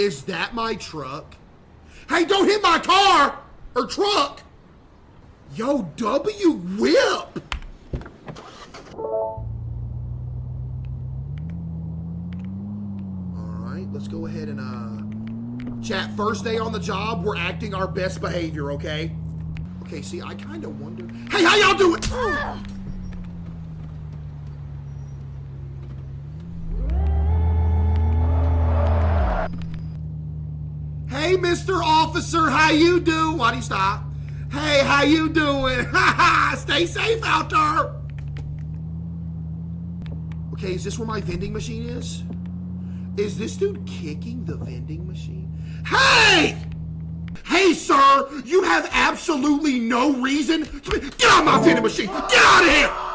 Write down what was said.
Is that my truck? Hey, don't hit my car or truck. Yo, W whip. All right, let's go ahead and chat. First day on the job, we're acting our best behavior, okay? Okay, see, I kind of wonder. Hey, how y'all doing? Hey, Mr. Officer, how you doing? Why'd he stop? Hey, how you doing? Stay safe out there. Okay, is this where my vending machine is? Is this dude kicking the vending machine? Hey! Hey, sir, you have absolutely no reason to... Get out of my vending machine! Get out of here!